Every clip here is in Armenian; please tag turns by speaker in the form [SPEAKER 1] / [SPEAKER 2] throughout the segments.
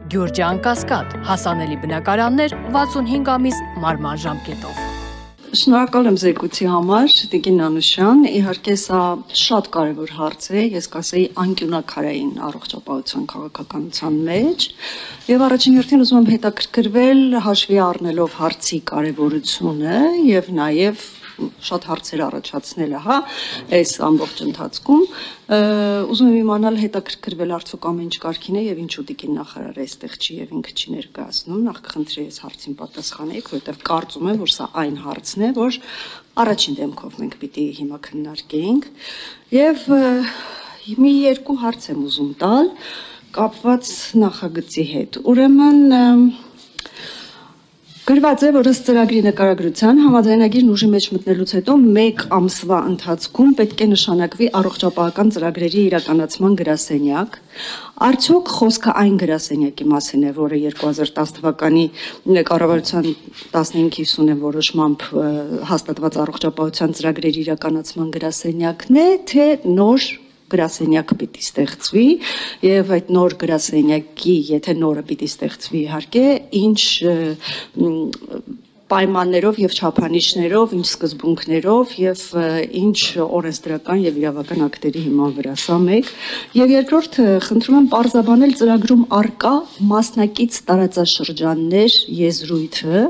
[SPEAKER 1] Գյուրջան Կասկադ, հասանելի բնակարաններ 65 ամիս մարման ժամկետով։
[SPEAKER 2] Շնորհակալ եմ զեկույցի համար, Տիկին Անուշյան, իհարկե սա շատ կարևոր հարց է, ես կասեի անկյունակարային առողջապահության քաղաքականության մեջ, եւ առաջին հերթին ուզում եմ հետաքրքրվել հաշվի առնելով հարցի կարևորությունը եւ նաեւ շատ հարցեր առաջացնելը, այս ամբողջ ընթացքում ուզում եմ իմանալ հետաքրքրվել արդյոք ամեն ինչ կարգին է եւ ինչու Տիկին նախարարը այստեղ չի եւ ինքը չի ներկայացնում, նախ կխնդրի այս հարցին պատասխանեք, որովհետեւ կարծում եմ, որ սա այն հարցն է, որ առաջին դեմքով մենք պիտի հիմա քննարկենք եւ մի երկու հարց եմ ուզում տալ կապված նախագծի հետ։ Ուրեմն գրված է, որ ըստ ծրագրի նկարագրության համաձայնագիրն ուժի մեջ մտնելուց հետո 1 ամսվա ընթացքում պետք է նշանակվի առողջապահական ծրագրերի իրականացման գրասենյակ։ Արդյոք խոսքը այն գրասենյակի մասին է, որը 2010 թվականի կառավարության 1550 որոշմամբ հաստատված առողջապահության ծրագրերի իրականացման գրասենյակն է, թե նոր գրասենյակ պիտի ստեղծվի եւ այդ նոր գրասենյակի, եթե նորը պիտի ստեղծվի իհարկե, ինչ պայմաններով եւ չափանիշներով, ինչ սկզբունքներով եւ ինչ օրենսդրական եւ իրավական ակտերի հիման վրա, սա մեկ։ Եվ երկրորդ, խնդրում եմ պարզաբանել ծրագրում արկա մասնակից տարածաշրջաններ եզրույթը,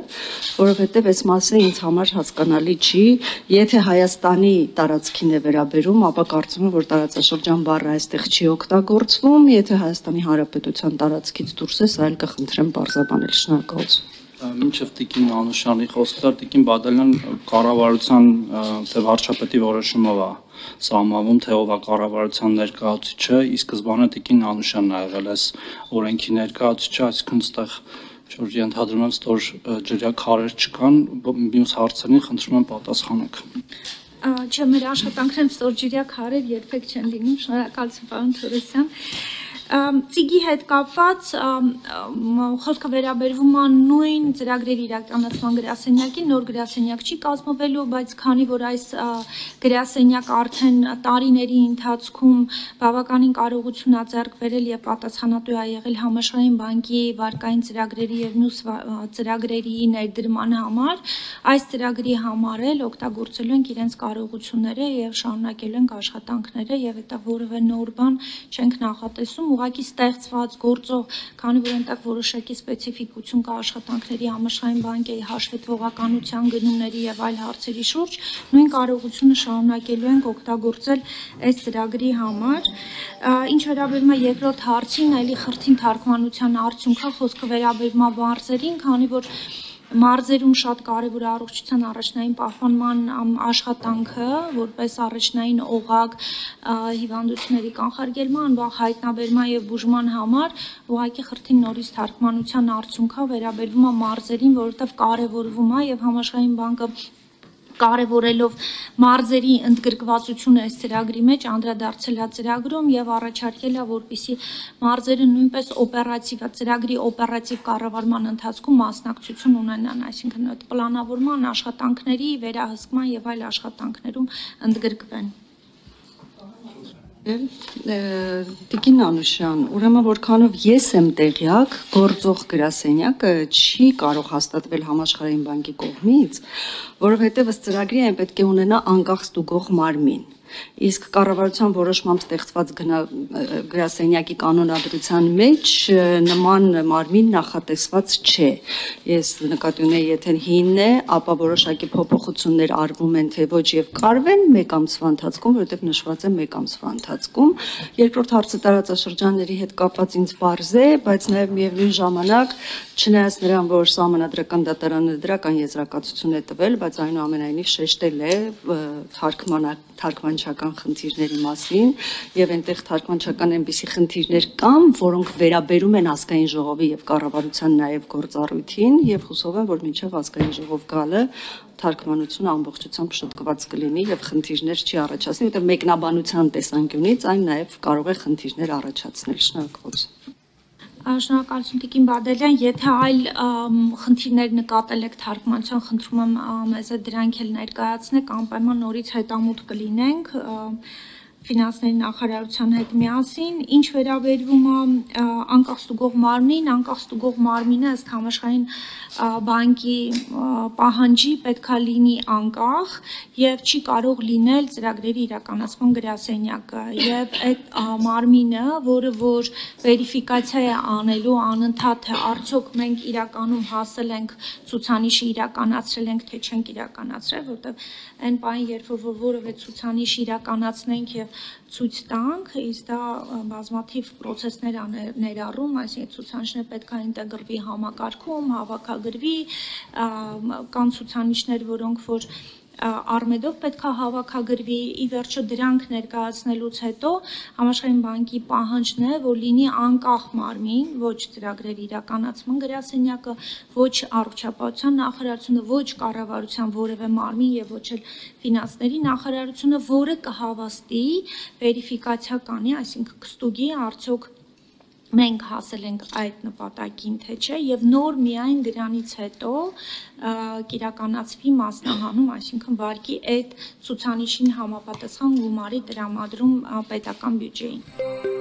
[SPEAKER 2] որովհետեւ այս մասը ինձ համար հասկանալի չի, եթե Հայաստանի տարածքին է վերաբերում, ապա կարծում եմ, որ տարածաշրջան բառը այստեղ չի օգտագործվում, եթե Հայաստանի Հանրապետության տարածքից դուրս է, սա էլ կխնդրեմ պարզաբանել, շնորհակալություն։
[SPEAKER 3] Մինչև Տիկին Անուշյանի խոսքեր, Տիկին Բադալյան կառավարության թե վարչապետի որոշումով է սահմանվում, թե ով է կառավարության ներկայացուցիչը, ի սկզբանե Տիկին Անուշյանն ա եղել այս օրենքի ներկայացուցիչը, այսինքն այստեղ որ ենթադրում եմ ստոր ջրյա քարեր չկան, մյուս հարցերին խնդրում եմ պատասխանեք։
[SPEAKER 4] Չէ, մեր աշխատանքներում ստոր ջրյա քարեր երբեք չեն լինում, շնորհակալություն պարոն Թորոսյան։ Ծիգի հետ կապված խոսքը վերաբերվում է նույն ծրագրերի իրականացման գրասենյակին, նոր գրասենյակ չի կազմվելու, բայց քանի որ այս գրասենյակը արդեն տարիների ընթացքում բավականին կարողություն ա ձեռք բերել եւ պատասխանատու ա եղել Համաշխարհային բանկի վարկային ծրագրերի եւ մյուս ծրագրերի ներդրման համար, այս ծրագրի համար էլ օգտագործելու ենք իրենց կարողությունները եւ շարունակելու ենք աշխատանքները եւ դա որևէ նոր բան չենք նախատեսում, ուղղակի ստեղծված գործող, քանի որ այնտեղ որոշակի սպეციფიკություն կա աշխատանքների Համաշխարհային բանկի հաշվետվողականության գնումների եւ այլ հարցերի շուրջ, նույն կարողությունը շարունակելու ենք օգտագործել այս ծրագրի համար։ Ինչ վերաբերում է երկրորդ հարցին, ելի խրթին թարգմանության արդյունքը խոսքը վերաբերում է մարզերին, քանի որ մարզերում շատ կարևոր է առողջության առաջնային պահպանման աշխատանքը, որպես առաջնային օղակ հիվանդությունների կանխարգելման, վաղ հայտնաբերման եւ բուժման համար, ուղղակի խրթին նորից թարգմանության արդյունքը վերաբերվում է մարզերին, որովհետեւ կարևորվում է եւ Համաշխարհային բանկը կարևորելով մարզերի ընդգրկվածությունը այս ծրագրի մեջ անդրադարձել է ծրագրում եւ առաջարկել է, որպեսզի մարզերը նույնպես օպերատիվ ծրագրի օպերատիվ կառավարման ընթացքում մասնակցություն ունենան, այսինքն այդ պլանավորման աշխատանքների, վերահսկման եւ այլ աշխատանքներում ընդգրկվեն։
[SPEAKER 2] Տիկին Անուշյան, ուրեմն որքանով ես եմ տեղյակ, գործող գրասենյակը չի կարող հաստատվել Համաշխարհային բանկի կողմից, որովհետև ըստ ծրագրի այն պետք է ունենա անկախ ստուգող մարմին։ Իսկ կառավարության որոշմամբ ստեղծված գրասենյակի կանոնադրության մեջ նման մարմին նախատեսված չէ։ Ես նկատի ունեի, եթե հինն է, ապա որոշակի փոփոխություններ արվում են, թե ոչ եւ կարվեն 1 ամսվա ընթացքում, որովհետեւ նշված է 1 ամսվա ընթացքում։ Երկրորդ հարցը տարածաշրջանների հետ կապված ինձ պարզ է, բայց նաեւ միևնույն ժամանակ չնայած նրան, որ Սահմանադրական դատարանը դրական եզրակացություն է տվել, բայց այնուամենայնիվ շեշտել է թարգմանչական խնդիրների մասին եւ այնտեղ թարգմանչական այնպիսի խնդիրներ կան, որոնք վերաբերում են ազգային ժողովի եւ կառավարության նաեւ գործառույթին եւ հուսով եմ, որ մինչեւ ազգային ժողով գալը թարգմանությունը ամբողջությամբ շտկված կլինի եւ խնդիրներ չի առաջացնի, որտեղ մեկնաբանության տեսանկյունից այն նաեւ կարող է խնդիրներ առաջացնել։ Շնորհակալություն։
[SPEAKER 4] Շնորհակալություն Տիկին Բադալյան, եթե այլ խնդիրներ նկատել եք թարգմանության, խնդրում եմ մեզ դրանք էլ ներկայացնեք, անպայման նորից հետամուտ կլինենք ֆինանսների նախարարության հետ միասին, ինչ վերաբերվում է անկախ ստուգող մարմնին, անկախ ստուգող մարմինը ըստ համաշխարհային բանկի պահանջի պետքա լինի անկախ եւ չի կարող լինել ծրագրերի իրականացման գրասենյակը եւ այդ մարմինը, որը որ վերիֆիկացիա է անելու անընդհատ թե արդյոք մենք իրականում հասել ենք ցուցանիշը իրականացրել ենք թե չենք իրականացրել, որտեղ այն բանը երբ որ որևէ ցուցանիշ իրականացնենք եւ ցույց տանք, իսկ դա բազմաթիվ process-ներ ներառում, այսինքն ցուցանիշները պետք է ինտեգրվի համակարգում, հավաքագրվի, կան ցուցանիշներ, որոնք որ Արմեդով պետք է հավաքագրվի, ի վերջո դրանք ներկայացնելուց հետո համաշխարհային բանկի պահանջն է, որ լինի անկախ մարմին, ոչ ծրագրերի իրականացման գրասենյակը, ոչ առողջապահության նախարարությունը, ոչ կառավարության որևէ մարմին եւ ոչ էլ ֆինանսների նախարարությունը, որը կհավաստի վերիֆիկացիա կանի, այսինքն կստուգի արդյոք մենք հասել ենք այդ նպատակին թե չէ եւ նոր միայն դրանից հետո կիրականացվի մասնահանում, այսինքն վարկի այդ ցուցանիշին համապատասխան գումարի տրամադրում պետական բյուջեին։